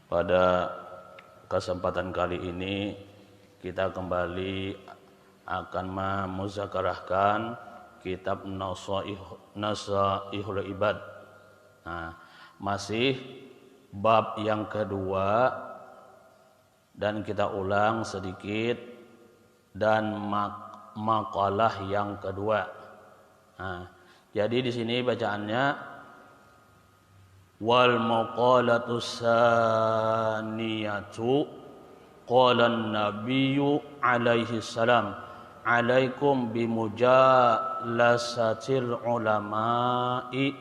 Pada kesempatan kali ini kita kembali akan memuzakarahkan kitab Nasaihul Ibad. Nah, masih bab yang kedua dan kita ulang sedikit dan makalah yang kedua. Nah, jadi di sini bacaannya wal maqalatu saniyatu qala an-nabiyyu alaihi salam alaikum bimujalasatil ulama'i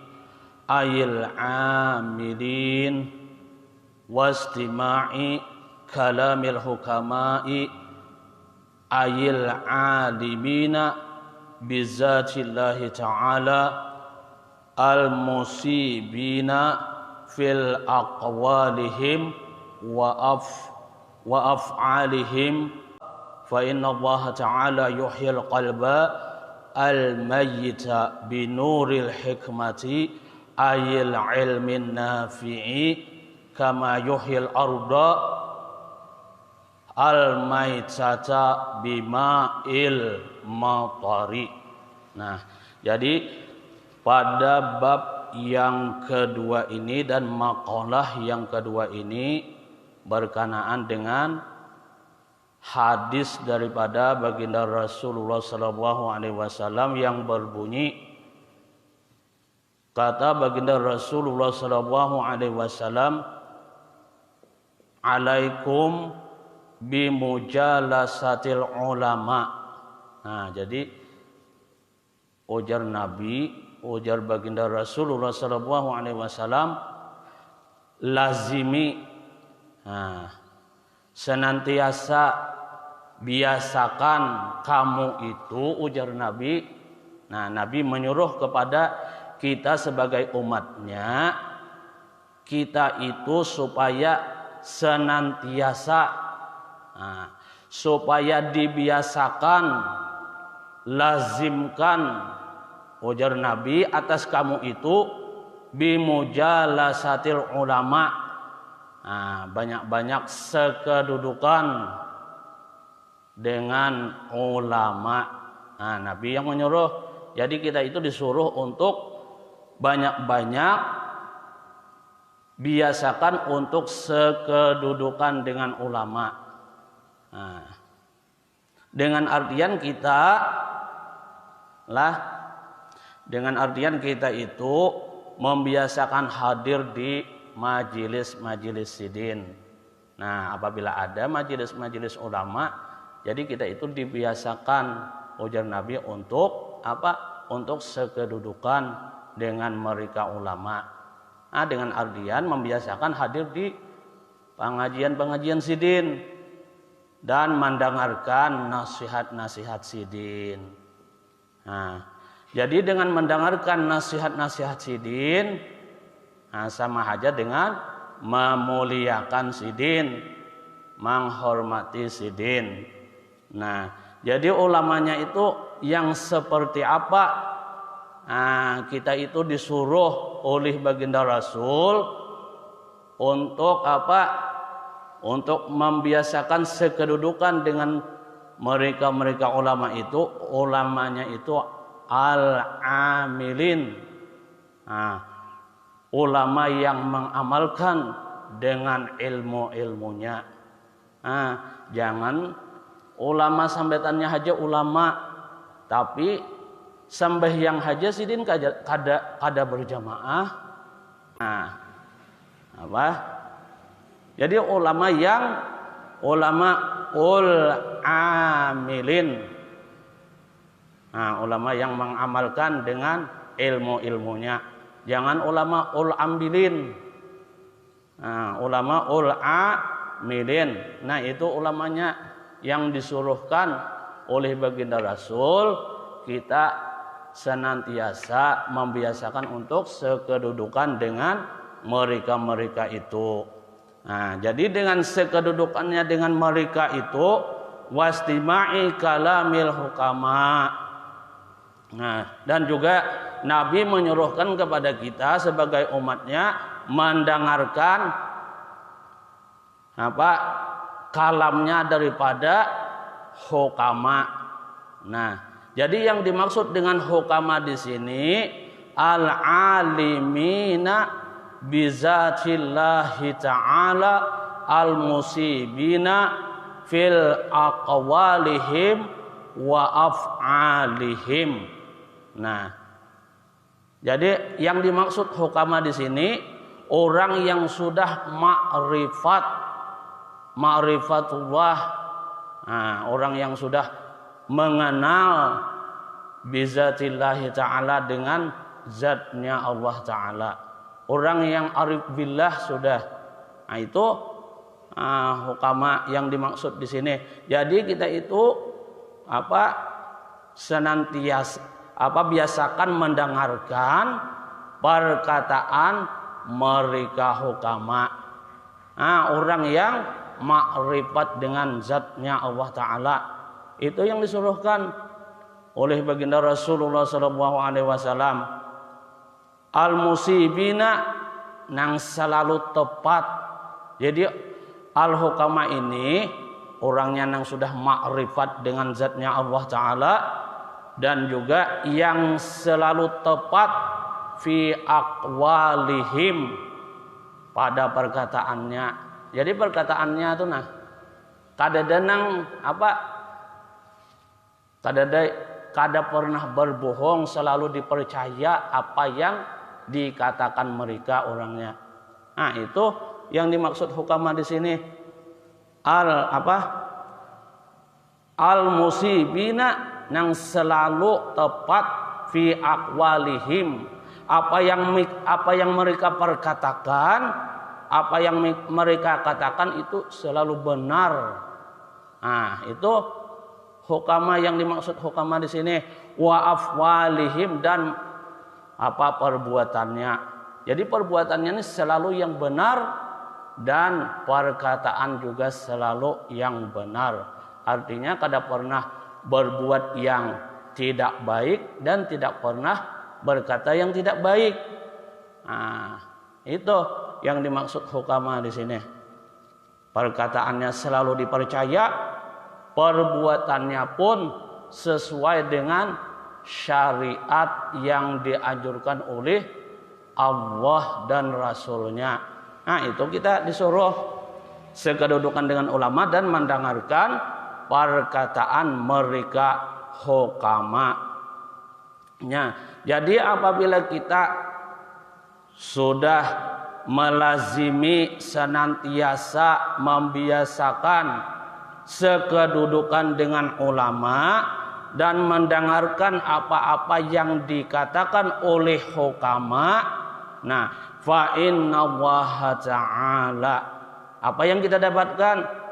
ayil amilin wastima'i kalamil hukama'i ayil alimina bizatillahi ta'ala al-musibina fil aqwalihim wa af'alihim fa inna Allah ta'ala yuhyil qalba al-mayyita binuril hikmati ayil ilmin nafi'i kama yuhyil arda al-maytata bima'il matari. Nah, jadi pada bab yang kedua ini dan makalah yang kedua ini berkenaan dengan hadis daripada baginda Rasulullah SAW yang berbunyi, kata baginda Rasulullah SAW, alaikum bimujalasatil ulama. Nah, jadi ujar Nabi, ujar baginda Rasulullah SAW, lazimi, senantiasa biasakan kamu itu, ujar Nabi. Nah, Nabi menyuruh kepada kita sebagai umatnya, kita itu supaya senantiasa, supaya dibiasakan, lazimkan, ujar Nabi atas kamu itu bimujalasatil ulama. Nah, banyak-banyak sekedudukan dengan ulama. Nah, Nabi yang menyuruh. Jadi kita itu disuruh untuk banyak-banyak biasakan untuk sekedudukan dengan ulama. Nah, dengan artian kita itu membiasakan hadir di majelis-majelis sidin. Nah, apabila ada majelis-majelis ulama, jadi kita itu dibiasakan, ujar Nabi, untuk apa? Untuk sekedudukan dengan mereka ulama. Nah, dengan artian membiasakan hadir di pengajian-pengajian sidin dan mendengarkan nasihat-nasihat sidin. Nah, jadi dengan mendengarkan nasihat-nasihat sidin, sama aja dengan memuliakan sidin, menghormati sidin. Nah, jadi ulamanya itu yang seperti apa? Nah, kita itu disuruh oleh baginda Rasul untuk apa? Untuk membiasakan sekedudukan dengan mereka ulama itu. Ulamanya itu al-amilin, ulama yang mengamalkan dengan ilmu-ilmunya. Jangan ulama sambetannya aja ulama, tapi sembahyang haja sidin kada berjamaah. Jadi ulama yang amilin. Ulama yang mengamalkan dengan ilmu-ilmunya. Jangan ulama ambilin. Ulama amilin. Nah, itu ulamanya yang disuruhkan oleh baginda Rasul, kita senantiasa membiasakan untuk sekedudukan dengan mereka itu. Nah, jadi dengan sekedudukannya dengan mereka itu, wastima'i kalamil hukama. Nah, dan juga Nabi menyuruhkan kepada kita sebagai umatnya mendengarkan apa kalamnya daripada hukama. Nah, jadi yang dimaksud dengan hukama di sini al-alimina bizatillahi ta'ala al-musibina fil aqwalihim wa af'alihim. Nah, jadi yang dimaksud hukama di sini orang yang sudah ma'rifatullah. Nah, orang yang sudah mengenal bizatillahi ta'ala dengan zatnya Allah ta'ala. Orang yang arif billah sudah. Nah, itu hukama yang dimaksud di sini. Jadi kita itu senantiasa biasakan mendengarkan perkataan mereka hukama. Orang yang makrifat dengan zatnya Allah Ta'ala, itu yang disuruhkan oleh baginda Rasulullah SAW. Al-musibina nang selalu tepat. Jadi al-hukama ini orangnya yang sudah makrifat dengan zatnya Allah Ta'ala dan juga yang selalu tepat fi aqwalihim pada perkataannya. Jadi perkataannya itu kada pernah berbohong, selalu dipercaya apa yang dikatakan mereka orangnya. Nah, itu yang dimaksud hukama di sini. Al-musibina yang selalu tepat fi aqwalihim, apa yang mereka perkatakan, apa yang mereka katakan itu selalu benar. Nah, itu hukama yang dimaksud hukama di sini. Wa afwalihim, dan perbuatannya. Jadi perbuatannya ini selalu yang benar dan perkataan juga selalu yang benar. Artinya kada pernah berbuat yang tidak baik dan tidak pernah berkata yang tidak baik. Nah, itu yang dimaksud hukama di sini. Perkataannya selalu dipercaya, perbuatannya pun sesuai dengan syariat yang dianjurkan oleh Allah dan Rasulnya. Nah, itu kita disuruh sekedudukan dengan ulama dan mendengarkan perkataan mereka hukama. Jadi apabila kita sudah melazimi, senantiasa membiasakan sekedudukan dengan ulama dan mendengarkan apa-apa yang dikatakan oleh hukama, nah, fa innallaha ta'ala, apa yang kita dapatkan?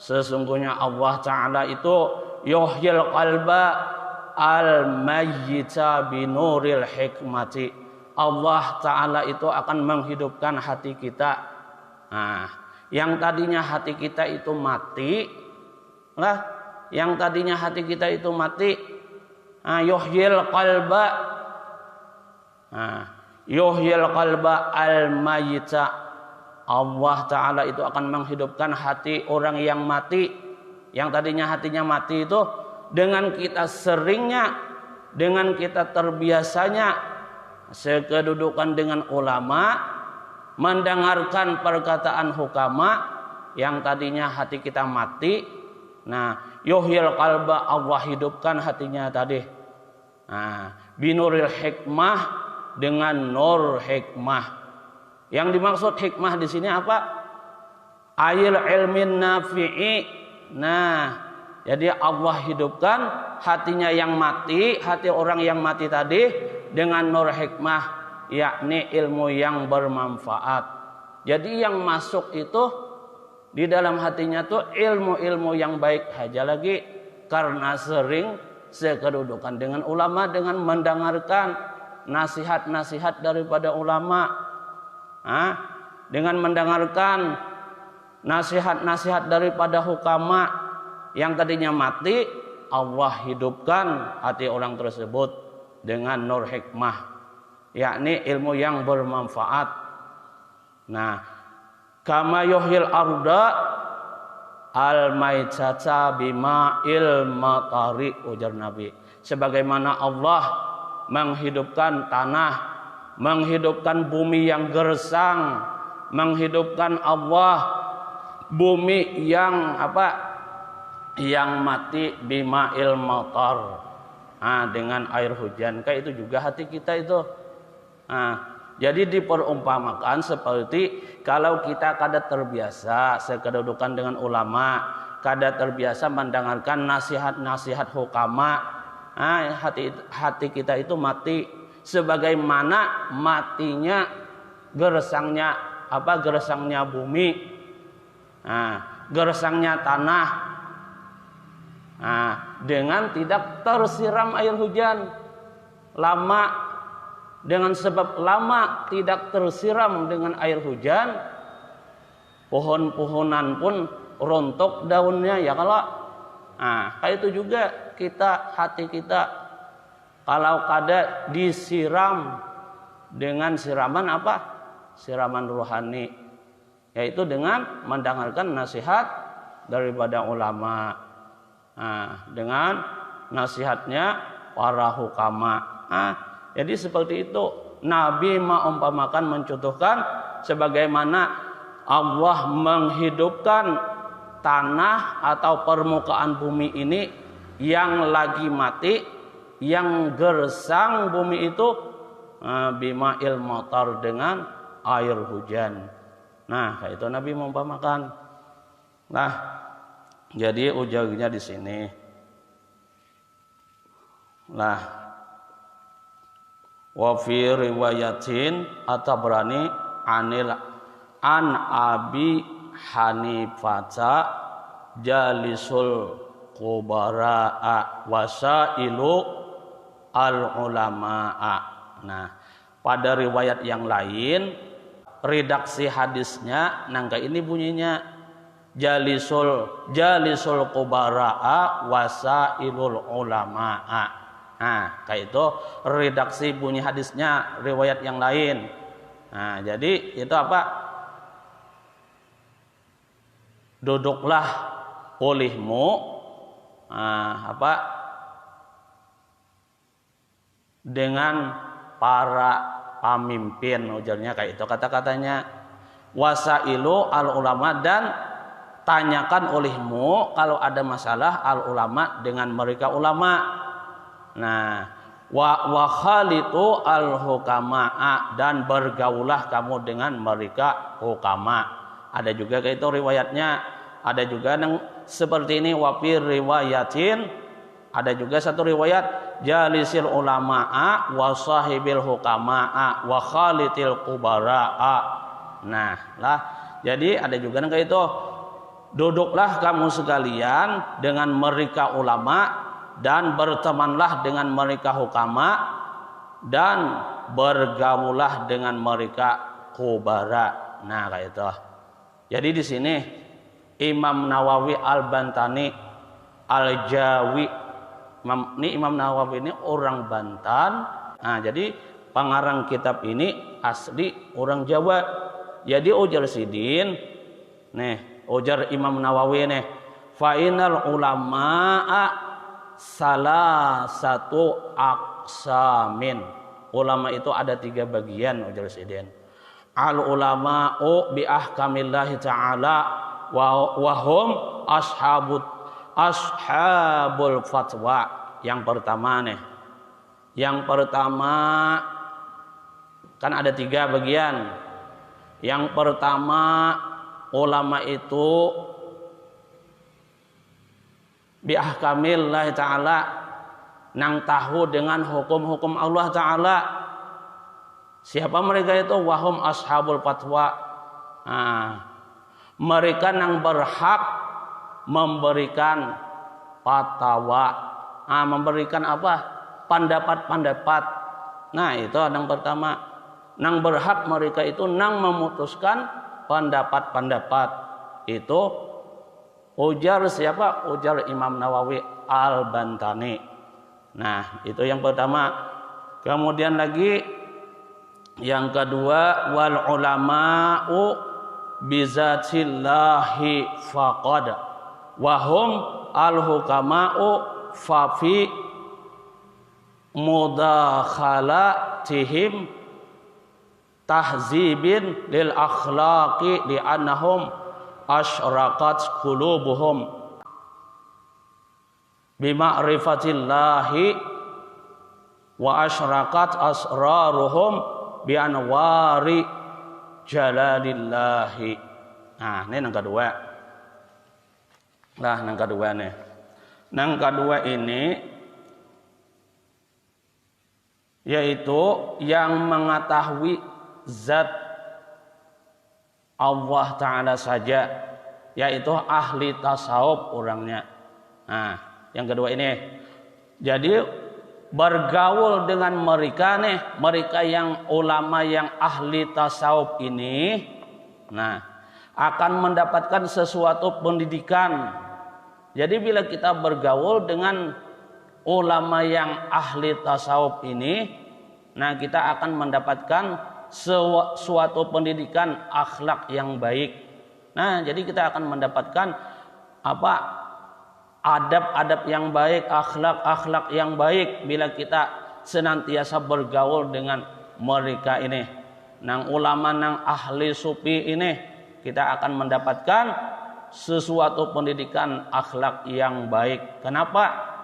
Sesungguhnya Allah Ta'ala itu yuhyil qalba al-mayyita binuril hikmati. Allah Ta'ala itu akan menghidupkan hati kita. Nah, yang tadinya hati kita itu mati, yang tadinya hati kita itu mati, yuhyil qalba, yuhyil qalba al-mayyita. Allah Ta'ala itu akan menghidupkan hati orang yang mati. Yang tadinya hatinya mati itu dengan kita seringnya, dengan kita terbiasanya sekedudukan dengan ulama, mendengarkan perkataan hukama, yang tadinya hati kita mati, nah, yuhyil qalba, Allah hidupkan hatinya tadi. Nah, binuril hikmah, dengan nur hikmah. Yang dimaksud hikmah di sini apa? Ail ilmin nafi'i. Nah, jadi Allah hidupkan hatinya yang mati, hati orang yang mati tadi dengan nur hikmah, yakni ilmu yang bermanfaat. Jadi yang masuk itu di dalam hatinya tuh ilmu-ilmu yang baik aja lagi, karena sering sekedudukan dengan ulama, dengan mendengarkan nasihat-nasihat daripada ulama. Dengan mendengarkan nasihat-nasihat daripada hukama yang tadinya mati, Allah hidupkan hati orang tersebut dengan nur hikmah, yakni ilmu yang bermanfaat. Nah, Kama yuhyil arda al maitata bima il matari, ujar Nabi. Sebagaimana Allah menghidupkan tanah, menghidupkan bumi yang gersang, menghidupkan Allah bumi yang yang mati bima il matar, dengan air hujan. Kayak itu juga hati kita itu. Jadi diperumpamakan seperti kalau kita kada terbiasa sekedudukan dengan ulama, kada terbiasa mendengarkan nasihat-nasihat hukama, hati kita itu mati sebagaimana matinya gersangnya bumi, gersangnya tanah, dengan tidak tersiram air hujan lama. Dengan sebab lama tidak tersiram dengan air hujan, pohon-pohonan pun rontok daunnya, ya kalau. Kayak itu juga hati kita kalau kada disiram dengan siraman siraman rohani, yaitu dengan mendengarkan nasihat daripada ulama, dengan nasihatnya para hukama. Jadi seperti itu Nabi mengumpamakan, mencontohkan sebagaimana Allah menghidupkan tanah atau permukaan bumi ini yang lagi mati, yang gersang bumi itu bima'il matar, dengan air hujan. Nah, itu Nabi mengumpamakan. Nah, jadi ujarnya di sini. Nah, wa fi riwayatin At-Tabrani an Abi Hanifata jalisul kubara'a wasailu al-ulama'a. Nah, pada riwayat yang lain redaksi hadisnya nangka ini bunyinya jalisul kubara'a wasailul ulama'a. Kayak itu redaksi bunyi hadisnya riwayat yang lain. Jadi itu duduklah olehmu dengan para pemimpin, ujarnya kayak itu kata-katanya. Wasailu al ulama, dan tanyakan olehmu kalau ada masalah al ulama dengan mereka ulama. Nah, wa khalitu al hukama'a, dan bergaulah kamu dengan mereka hukama. Ada juga kayak itu riwayatnya. Ada juga yang seperti ini, wa fi riwayatin. Ada juga satu riwayat jalisil ulama'a wa sahibil hukama'a wa khalitil kubara'a. Nah, jadi ada juga yang kayak itu. Duduklah kamu sekalian dengan mereka ulama, dan bertemanlah dengan mereka hukama, dan bergaulah dengan mereka kubara. Nah, kayak itu. Jadi di sini Imam Nawawi Al-Bantani Al-Jawi, Imam Nawawi ini orang Banten. Jadi pengarang kitab ini asli orang Jawa. Jadi ujar Sidin, ujar Imam Nawawi nih, fa'inal ulama'a salah satu aqsamin. Ulama itu ada 3 bagian, ujar Sidin. Al ulama'u bi ahkamillahi ta'ala wa hum ashabul fatwa. Yang pertama kan ada 3 bagian. Yang pertama, ulama itu bi ahkamillah ta'ala, nang tahu dengan hukum-hukum Allah Ta'ala. Siapa mereka itu? Wahum ashabul fatwa. Mereka nang berhak memberikan fatwa, memberikan pendapat-pendapat. Nah, itu yang pertama. Nang berhak mereka itu nang memutuskan pendapat-pendapat. Itu ujar siapa? Ujar Imam Nawawi Al-Bantani. Nah, itu yang pertama. Kemudian lagi yang kedua, wal ulama'u bizatillahi faqad wa hum al-hukama'u fa fi mudakhalatihim tahzibin lil akhlaqi li annahum asyraqat qulubuhum bima'rifatillahi wa asyraqat asraruhum bi anwari jalalillahi. Nah, ini yang kedua. Nah, yang kedua nih. Yang kedua ini yaitu yang mengetahui zat Allah Ta'ala saja, yaitu ahli tasawuf orangnya. Nah, yang kedua ini. Jadi bergaul dengan mereka nih, mereka yang ulama yang ahli tasawuf ini, nah, akan mendapatkan sesuatu pendidikan. Jadi bila kita bergaul dengan ulama yang ahli tasawuf ini, nah, kita akan mendapatkan suatu pendidikan akhlak yang baik. Nah, jadi kita akan mendapatkan apa? Adab-adab yang baik, akhlak-akhlak yang baik bila kita senantiasa bergaul dengan mereka ini. Nang ulama, nang ahli sufi ini, kita akan mendapatkan sesuatu pendidikan akhlak yang baik. Kenapa?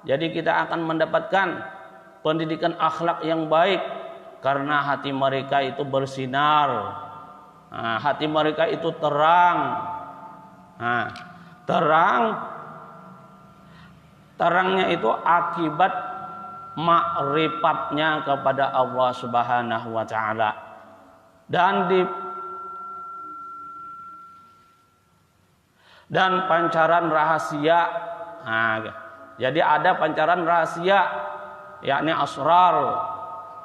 Jadi kita akan mendapatkan pendidikan akhlak yang baik karena hati mereka itu bersinar. Nah, hati mereka itu terang. Nah, terangnya itu akibat ma'rifatnya kepada Allah Subhanahu wa Ta'ala. Dan pancaran rahasia. Nah, jadi ada pancaran rahasia, yakni asrar,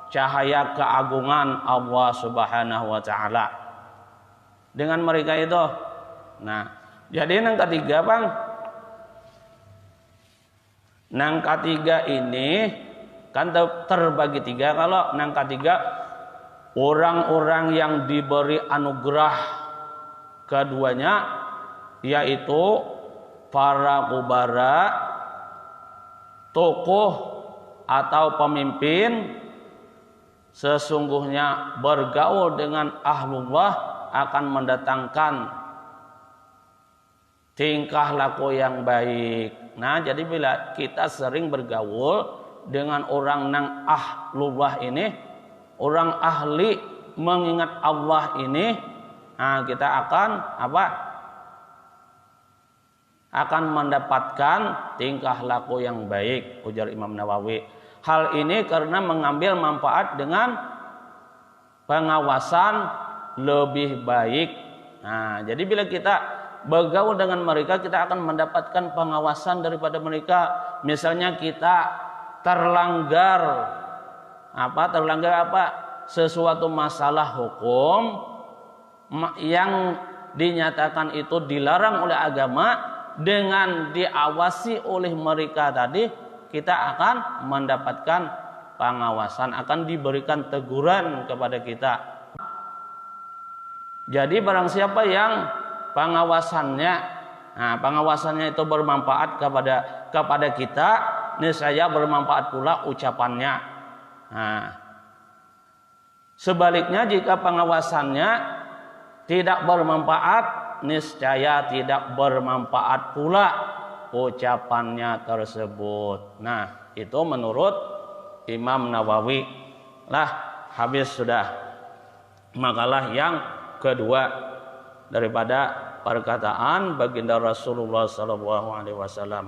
cahaya keagungan Allah Subhanahu wa Ta'ala. Dengan mereka itu. Nah, jadi yang ketiga, Bang. Nang ketiga ini kan terbagi tiga. Kalau nang ketiga orang-orang yang diberi anugerah keduanya, yaitu para kubara, tokoh atau pemimpin, sesungguhnya bergaul dengan ahlullah akan mendatangkan tingkah laku yang baik. Nah, jadi bila kita sering bergaul dengan orang nang ahlullah ini, orang ahli mengingat Allah ini, nah, kita akan apa? Akan mendapatkan tingkah laku yang baik, ujar Imam Nawawi. Hal ini karena mengambil manfaat dengan pengawasan lebih baik. Nah, jadi bila kita bergaul dengan mereka, kita akan mendapatkan pengawasan daripada mereka. Misalnya kita terlanggar sesuatu masalah hukum yang dinyatakan itu dilarang oleh agama, dengan diawasi oleh mereka tadi, kita akan mendapatkan pengawasan, akan diberikan teguran kepada kita. Jadi barang siapa yang pengawasannya itu bermanfaat kepada kita, niscaya bermanfaat pula ucapannya. Nah, sebaliknya jika pengawasannya tidak bermanfaat, niscaya tidak bermanfaat pula ucapannya tersebut. Nah, itu menurut Imam Nawawi. Lah, habis sudah makalah yang kedua daripada perkataan baginda Rasulullah SAW.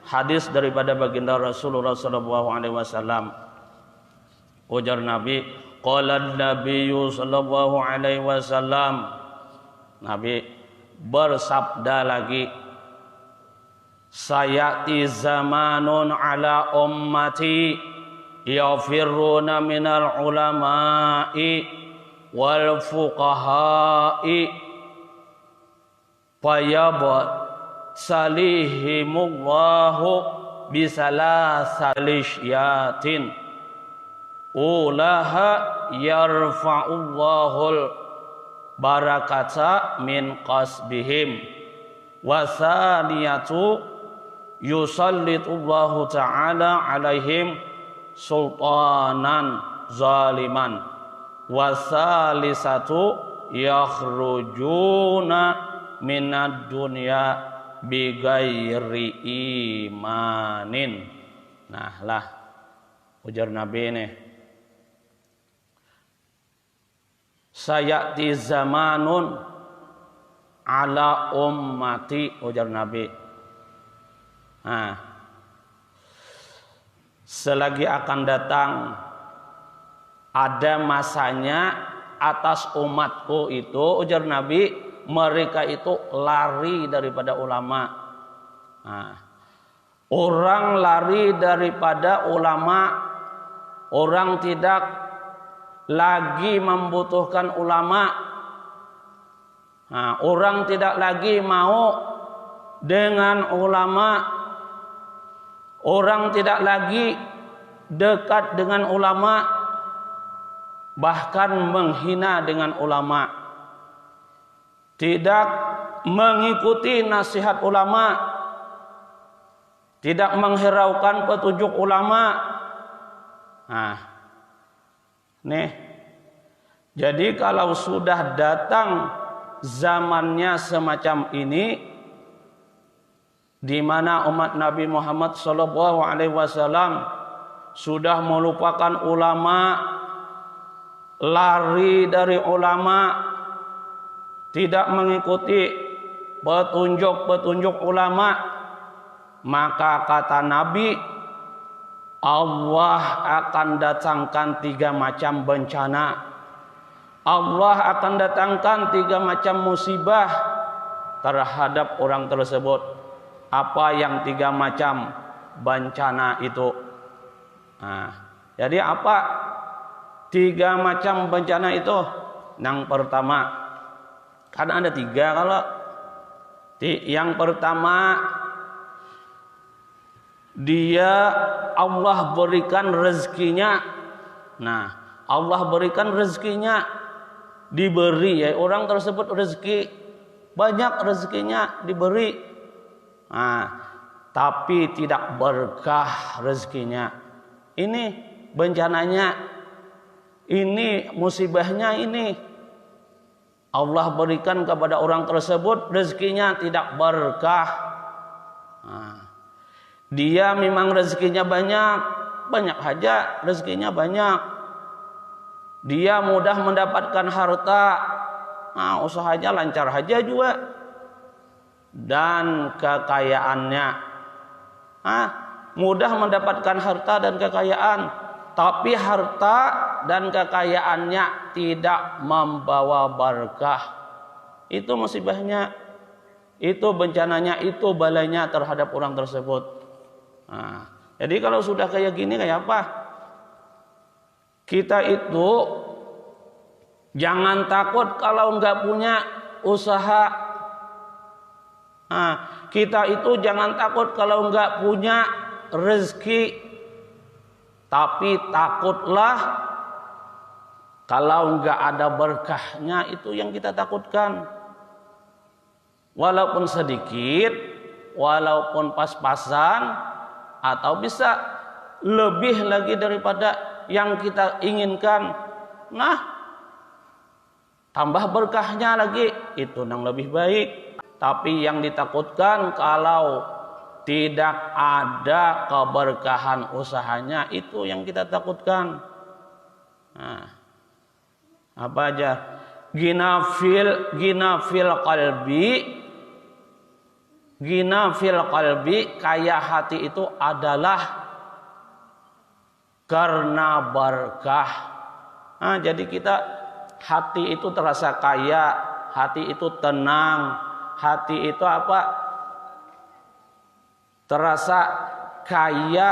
Hadis daripada baginda Rasulullah SAW. Ujar Nabi, qala Nabiyyu sallallahu alaihi wasallam. Nabi bersabda lagi, sayati zamanun ala ummati yafirruna minal ulama'i wal fuqaha'i fayabad salihimullahu bisalasalisyatin ulaha yarfa'ullahul barakata min qasbihim wa thaniyatu yusallitullahu ta'ala alaihim sultanan zaliman wa thalithatu yakhrujuna minad dunya bighairi imanin. Nah lah ujar Nabi ini, sayati zamanun ala ummati, ujar Nabi. Nah, selagi akan datang ada masanya atas umatku itu, ujar Nabi, mereka itu lari daripada ulama. Nah, orang lari daripada ulama, orang tidak lagi membutuhkan ulama. Nah, orang tidak lagi mau dengan ulama, orang tidak lagi dekat dengan ulama, bahkan menghina dengan ulama, tidak mengikuti nasihat ulama, tidak menghiraukan petunjuk ulama. Nah, nih, jadi kalau sudah datang zamannya semacam ini, di mana umat Nabi Muhammad SAW sudah melupakan ulama, lari dari ulama, tidak mengikuti petunjuk-petunjuk ulama, maka kata Nabi, Allah akan datangkan 3 macam bencana. Allah akan datangkan 3 macam musibah terhadap orang tersebut. Apa yang 3 macam bencana itu? Nah, jadi apa 3 macam bencana itu? Yang pertama, kan ada 3 kalau yang pertama, dia Allah berikan rezekinya. Nah, Allah berikan rezekinya, diberi ya orang tersebut rezeki, banyak rezekinya diberi. Nah, tapi tidak berkah rezekinya. Ini bencananya, ini musibahnya ini. Allah berikan kepada orang tersebut rezekinya tidak berkah. Nah, dia memang rezekinya banyak, banyak saja rezekinya banyak. Dia mudah mendapatkan harta, nah usahanya lancar saja juga. Dan kekayaannya, mudah mendapatkan harta dan kekayaan, tapi harta dan kekayaannya tidak membawa berkah. Itu musibahnya, itu bencananya, itu balanya terhadap orang tersebut. Nah, jadi kalau sudah kayak gini, kayak apa? Kita itu jangan takut kalau nggak punya usaha. Nah, kita itu jangan takut kalau nggak punya rezeki, tapi takutlah kalau nggak ada berkahnya. Itu yang kita takutkan. Walaupun sedikit, walaupun pas-pasan, atau bisa lebih lagi daripada yang kita inginkan. Nah, tambah berkahnya lagi, itu yang lebih baik. Tapi yang ditakutkan kalau tidak ada keberkahan usahanya, itu yang kita takutkan. Nah, apa aja? Ginafil qalbi, kaya hati itu adalah karena berkah. Nah, jadi kita hati itu terasa kaya, hati itu tenang, hati itu apa? Terasa kaya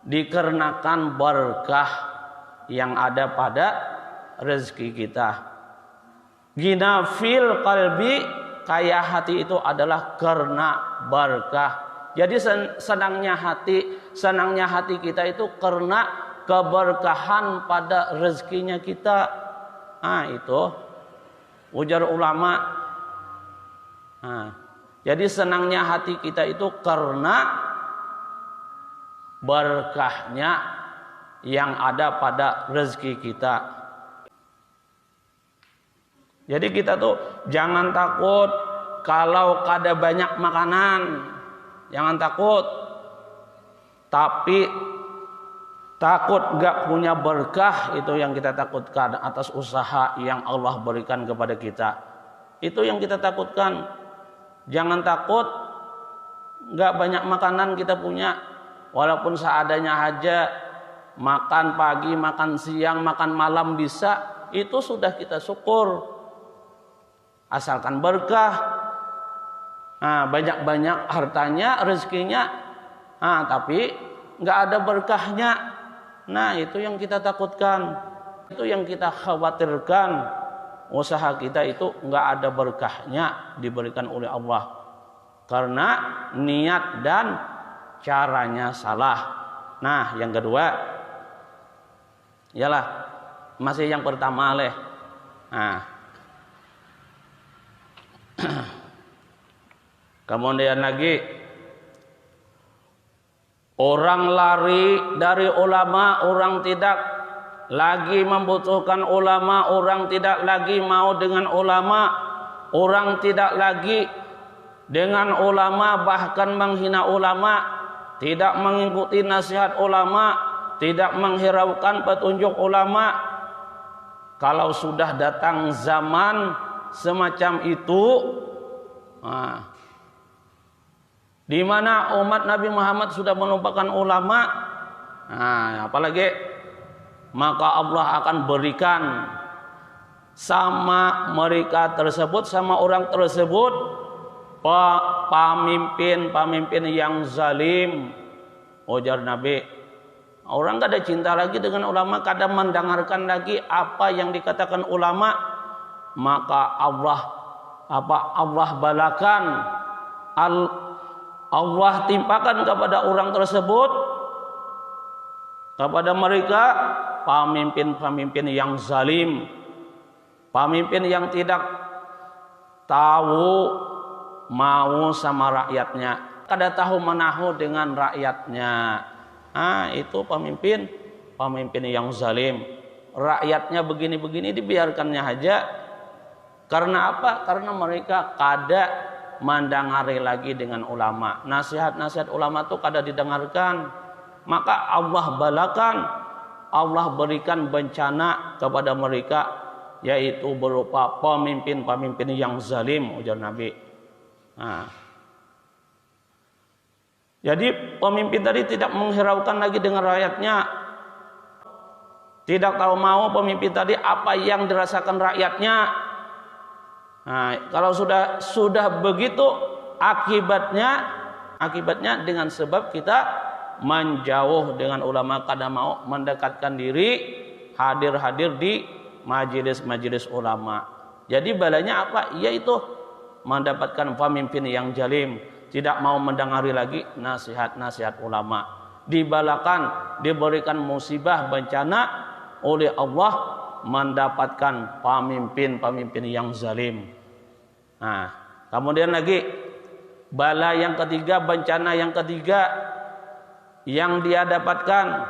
dikarenakan berkah yang ada pada rezeki kita. Ginafil qalbi, kaya hati itu adalah karena berkah. Jadi senangnya hati kita itu karena keberkahan pada rezekinya kita. Nah, itu Ujar ulama. Nah, jadi senangnya hati kita itu karena berkahnya yang ada pada rezeki kita. Jadi kita tuh jangan takut kalau kada banyak makanan. Jangan takut. Tapi takut gak punya berkah, itu yang kita takutkan atas usaha yang Allah berikan kepada kita. Itu yang kita takutkan. Jangan takut gak banyak makanan kita punya. Walaupun seadanya aja, makan pagi, makan siang, makan malam bisa, itu sudah kita syukur. Asalkan berkah. Nah, banyak-banyak hartanya, rezekinya, nah, tapi nggak ada berkahnya. Nah, itu yang kita takutkan, itu yang kita khawatirkan. Usaha kita itu nggak ada berkahnya diberikan oleh Allah karena niat dan caranya salah. Nah, yang kedua, ialah masih yang pertama leh. Nah, kemudian lagi, orang lari dari ulama, orang tidak lagi membutuhkan ulama, orang tidak lagi mau dengan ulama, orang tidak lagi dengan ulama, bahkan menghina ulama, tidak mengikuti nasihat ulama, tidak menghiraukan petunjuk ulama. Kalau sudah datang zaman semacam itu, nah, di mana umat Nabi Muhammad sudah melupakan ulama, nah, apalagi maka Allah akan berikan sama mereka tersebut, sama orang tersebut, pemimpin yang zalim. Ujar Nabi, orang gak ada cinta lagi dengan ulama, kadang mendengarkan lagi apa yang dikatakan ulama, maka Allah balakan, Allah timpakan kepada orang tersebut, kepada mereka pemimpin yang zalim, pemimpin yang tidak tahu mau sama rakyatnya, kada tahu menahu dengan rakyatnya. Ah, itu pemimpin yang zalim. Rakyatnya begini-begini dibiarkannya aja. Karena apa? Karena mereka kada mendengari lagi dengan ulama. Nasihat-nasihat ulama itu kada didengarkan. Maka Allah balakan, Allah berikan bencana kepada mereka, yaitu berupa pemimpin yang zalim, ujar Nabi. Nah, jadi pemimpin tadi tidak menghiraukan lagi dengan rakyatnya, tidak tahu mau pemimpin tadi apa yang dirasakan rakyatnya. Nah, kalau sudah begitu, akibatnya dengan sebab kita menjauh dengan ulama, kada mau mendekatkan diri, hadir di majelis ulama. Jadi balanya apa? Yaitu mendapatkan pemimpin yang zalim, tidak mau mendengari lagi nasihat-nasihat ulama. Dibalakan, diberikan musibah, bencana oleh Allah, mendapatkan pemimpin yang zalim. Nah, kemudian lagi bala yang ketiga, bencana yang ketiga yang dia dapatkan,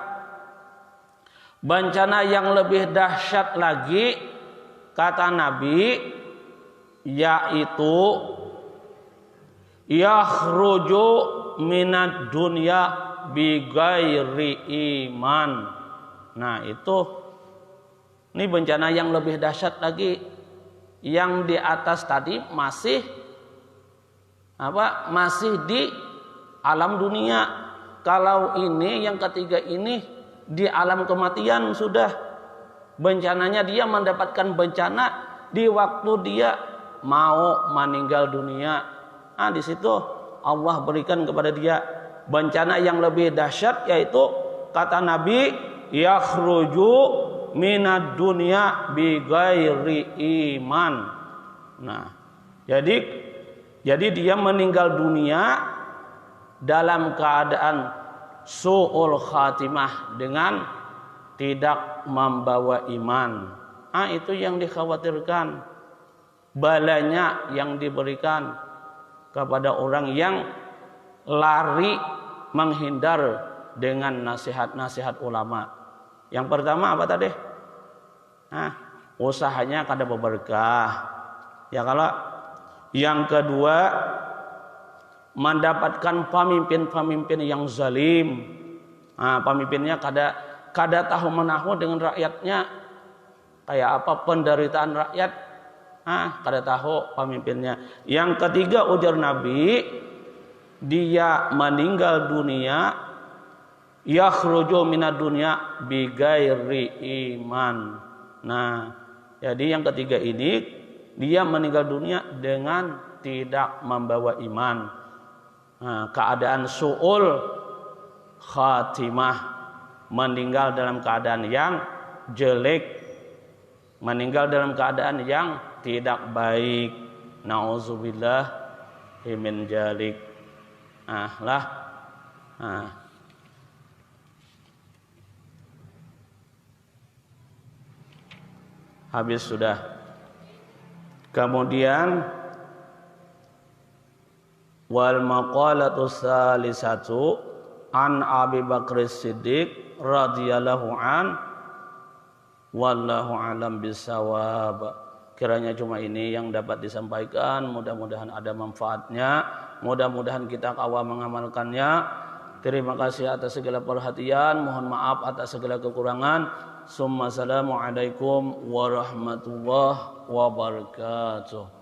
bencana yang lebih dahsyat lagi, kata Nabi, yaitu yakhruju minad dunya bighairi iman. Nah, ini bencana yang lebih dahsyat lagi. Yang di atas tadi masih di alam dunia. Kalau ini yang ketiga ini di alam kematian sudah. Bencananya dia mendapatkan bencana di waktu dia mau meninggal dunia. Nah, di situ Allah berikan kepada dia bencana yang lebih dahsyat, yaitu kata Nabi, yakhruju minad dunya bighairi iman. Nah, jadi dia meninggal dunia dalam keadaan su'ul khatimah, dengan tidak membawa iman. Itu yang dikhawatirkan. balanya yang diberikan kepada orang yang lari menghindar dengan nasihat-nasihat ulama. Yang pertama apa tadi? Usahanya kada berberkah. Ya kalau yang kedua mendapatkan pemimpin-pemimpin yang zalim. Pemimpinnya kada tahu menahu dengan rakyatnya. Kayak apa penderitaan rakyat? Kada tahu pemimpinnya. Yang ketiga ujar Nabi, dia meninggal dunia yakhruju minad dunya bighairi iman. Nah, jadi yang ketiga ini dia meninggal dunia dengan tidak membawa iman. Keadaan su'ul khatimah, meninggal dalam keadaan yang jelek, meninggal dalam keadaan yang tidak baik. Nauzubillah min dzalik. Habis sudah. Kemudian wal maqalatu salisatu an Abi Bakr Siddiq radhiyallahu an wallahu alam bisawab. Kiranya cuma ini yang dapat disampaikan, mudah-mudahan ada manfaatnya, mudah-mudahan kita kawal mengamalkannya. Terima kasih atas segala perhatian, mohon maaf atas segala kekurangan. Assalamualaikum warahmatullahi wabarakatuh.